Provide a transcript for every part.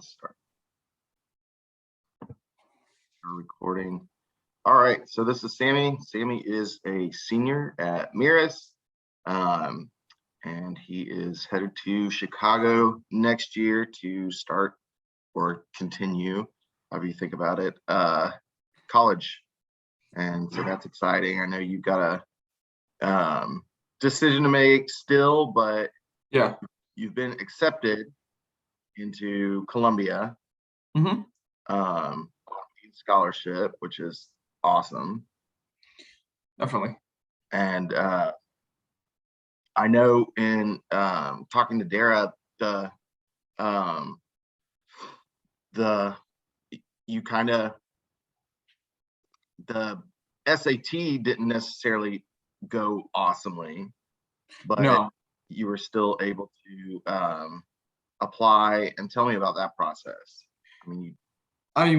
Start recording. All right, so this is Sammy. Sammy is a senior at Mirrors, and he is headed to Chicago next year to start or continue, however you think about it, college. And so that's exciting. I know you've got a decision to make still, but yeah, you've been accepted into Columbia scholarship, which is awesome. Definitely. And I know in talking to Dara, the SAT didn't necessarily go awesomely, but No, you were still able to apply. And tell me about that process. I mean,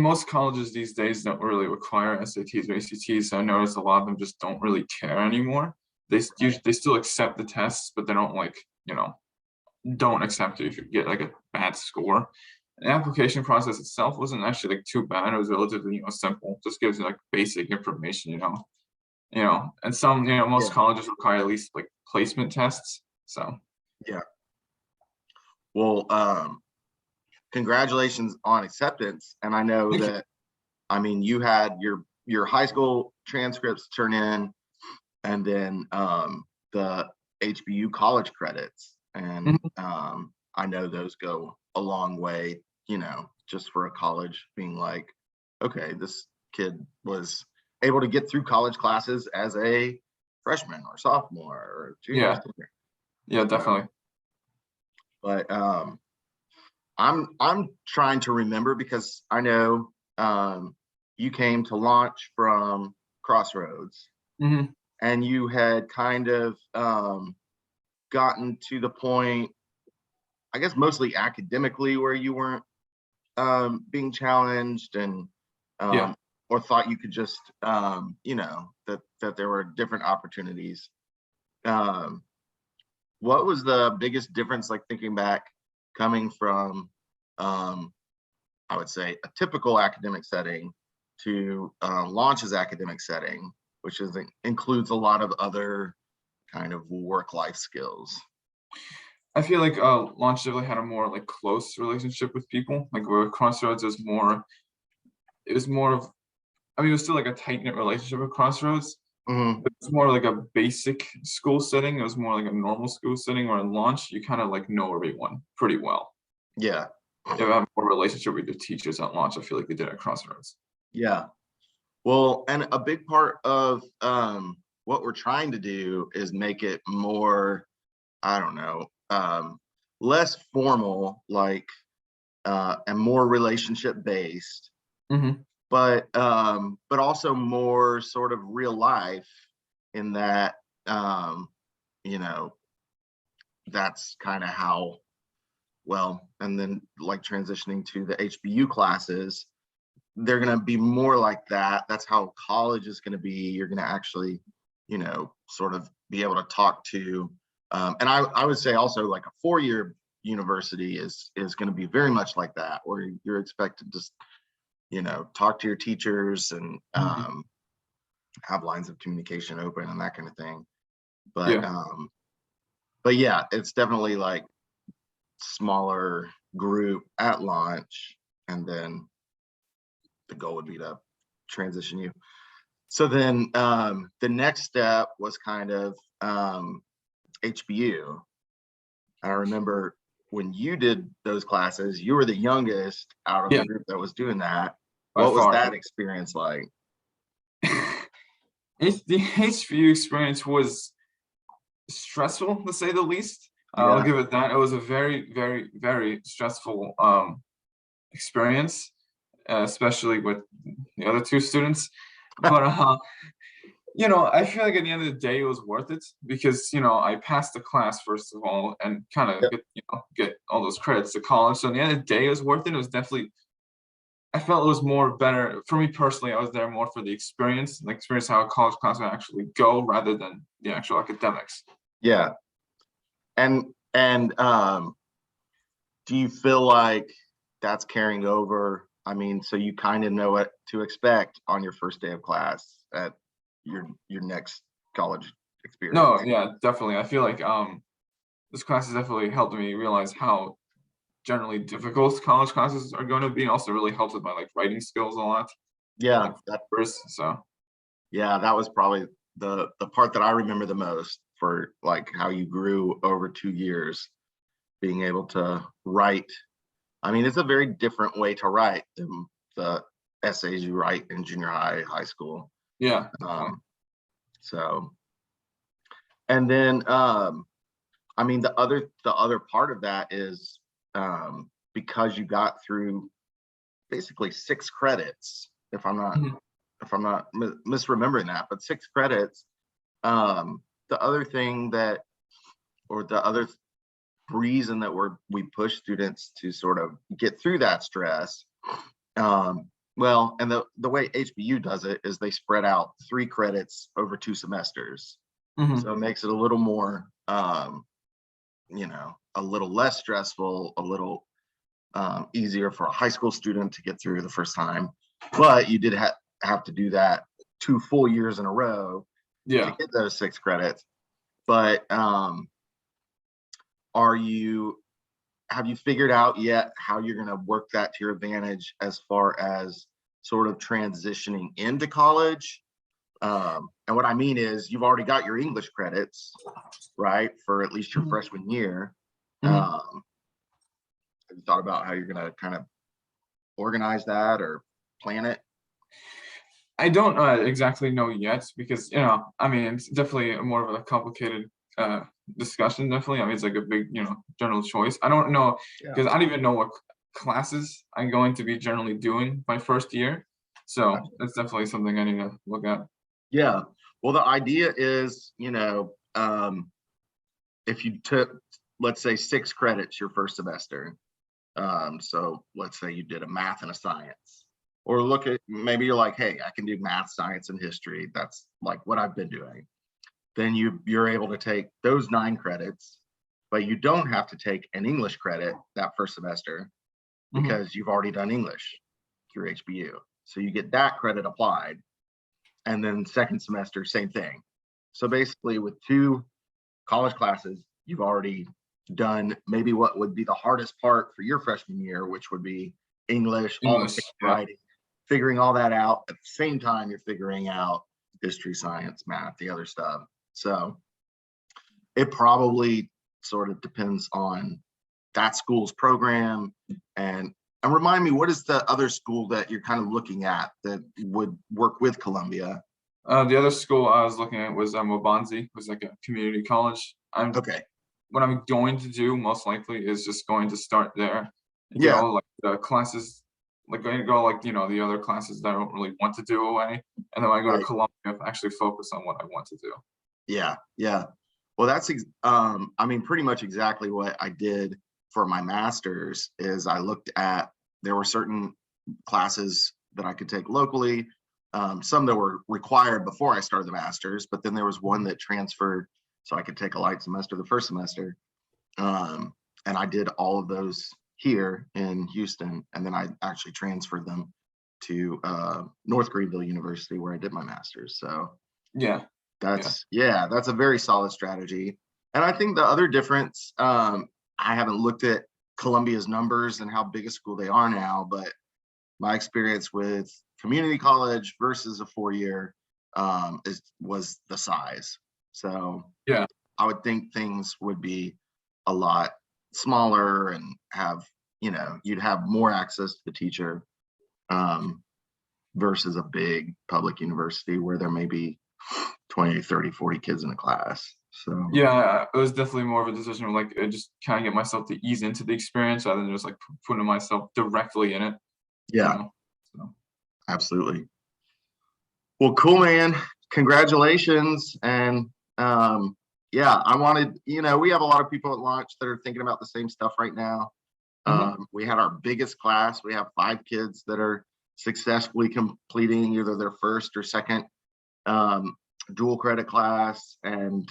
most colleges these days don't really require SATs or ACTs, so I noticed a lot of them just don't really care anymore. They still accept the tests, but they don't don't accept it if you get like a bad score. The application process itself wasn't actually like too bad. It was relatively simple. Just gives you like basic information, and some most colleges require at least like placement tests. So yeah. Well, congratulations on acceptance. And I know that, you had your high school transcripts turn in, and then the HBU college credits. And I know those go a long way, just for a college being like, okay, this kid was able to get through college classes as a freshman or sophomore or junior. Yeah, definitely. But I'm trying to remember, because I know you came to launch from Crossroads, and you had kind of gotten to the point, I guess mostly academically, where you weren't being challenged, and or thought you could just that there were different opportunities. What was the biggest difference, like thinking back, coming from I would say a typical academic setting to Launch's academic setting, which includes a lot of other kind of work-life skills? I feel like Launch definitely had a more like close relationship with people. Like where Crossroads was more, it was still like a tight-knit relationship with Crossroads. It's more like a basic school setting. It was more like a normal school setting, where in Launch you kind of like know everyone pretty well. Yeah. You have more relationship with your teachers at Launch. I feel like they did at Crossroads. Yeah. Well, and a big part of what we're trying to do is make it more, I don't know, less formal, like, and more relationship based, but also more sort of real life, in that, that's kind of how, well, and then like transitioning to the HBU classes, they're going to be more like that. That's how college is going to be. You're going to actually, sort of be able to talk to, and I would say also like a 4-year university is going to be very much like that, where you're expected to, talk to your teachers and have lines of communication open and that kind of thing. But yeah, it's definitely like smaller group at Launch, and then the goal would be to transition you. So then the next step was kind of HBU. I remember when you did those classes, you were the youngest out of the group that was doing that. What was that experience like? The HBU experience was stressful, to say the least. I'll give it that. It was a very, very, very stressful experience, especially with the other two students. But I feel like at the end of the day, it was worth it, because I passed the class first of all, and kind of get all those credits to college. So at the end of the day, it was worth it. It was definitely, I felt it was more better for me personally. I was there more for the experience how a college class would actually go, rather than the actual academics. Yeah. And do you feel like that's carrying over. I mean, so you kind of know what to expect on your first day of class at your next college experience. No, yeah, definitely. I feel like this class has definitely helped me realize how generally difficult college classes are going to be, and also really helped with my like writing skills a lot. Yeah, Like first, so yeah, that was probably the part that I remember the most, for like how you grew over 2 years, being able to write. I mean, it's a very different way to write than the essays you write in junior high, high school. yeah, definitely. So, and then I mean, the other part of that is, because you got through basically 6 credits, if I'm not Mhm. misremembering that, but 6 credits. The other thing that, or the other reason that we push students to sort of get through that stress, well, and the way HBU does it is they spread out 3 credits over 2 semesters. Mhm. So it makes it a little more, a little less stressful, a little easier for a high school student to get through the first time. But you did have to do that 2 full years in a row to Yeah. get those 6 credits. But have you figured out yet how you're going to work that to your advantage as far as sort of transitioning into college? And what I mean is, you've already got your English credits, right, for at least your Mhm. freshman year. Mhm. Have you thought about how you're going to kind of organize that or plan it? I don't exactly know yet because I mean, it's definitely more of a complicated uh, discussion. Definitely, I mean, it's like a big, general choice. I don't know Yeah. because I don't even know what classes I'm going to be generally doing my first year. So that's definitely something I need to look at. Yeah. Well, the idea is, if you took, let's say, 6 credits your first semester, so let's say you did a math and a science, or look at, maybe you're like, hey, I can do math, science, and history. That's like what I've been doing. Then you're able to take those 9 credits, but you don't have to take an English credit that first semester Hmm. because you've already done English through HBU. So you get that credit applied, and then second semester, same thing. So basically, with 2 college classes, you've already done maybe what would be the hardest part for your freshman year, which would be English, all the English, yeah, writing, figuring all that out. At the same time, you're figuring out history, science, math, the other stuff. So it probably sort of depends on that school's program. And remind me, what is the other school that you're kind of looking at that would work with Columbia? The other school I was looking at was Waubonsee, was like a community college. Okay. What I'm going to do most likely is just going to start there and get Yeah. all like the classes, like going to go like the other classes that I don't really want to do away, and then when I go to Right. Columbia, actually focus on what I want to do. Yeah. Yeah. Well, I mean, pretty much exactly what I did for my master's. Is I looked at, there were certain classes that I could take locally, some that were required before I started the master's, but then there was one that transferred, so I could take a light semester the first semester. And I did all of those here in Houston, and then I actually transferred them to North Greenville University, where I did my master's. So Yeah, yeah. that's a very solid strategy. And I think the other difference, I haven't looked at Columbia's numbers and how big a school they are now, but my experience with community college versus a 4 year, was the size. So Yeah. I would think things would be a lot smaller and have, you'd have more access to the teacher, um, versus a big public university where there may be 20, 30, 40 kids in a class. So Yeah, it was definitely more of a decision of like just kind of get myself to ease into the experience rather than just like putting myself directly in it, you yeah, know. So absolutely. Well, cool, man. Congratulations. And yeah, I wanted, we have a lot of people at launch that are thinking about the same stuff right now. mhm. We had our biggest class. We have 5 kids that are successfully completing either their first or second um, dual credit class. And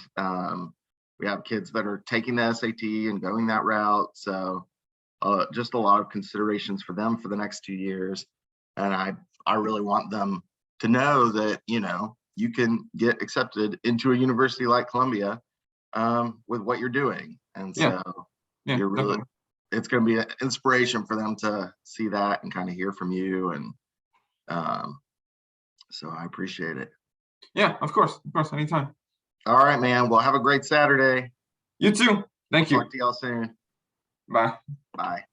we have kids that are taking the SAT and going that route. So just a lot of considerations for them for the next 2 years. And I really want them to know that, you know, you can get accepted into a university like Columbia with what you're doing. And Yeah. so Yeah, you're really, definitely. it's going to be an inspiration for them to see that and kind of hear from you. And so I appreciate it. Yeah, of course, anytime. All right, man. Well, have a great Saturday. You too. Thank you. Talk to y'all soon. Bye. Bye.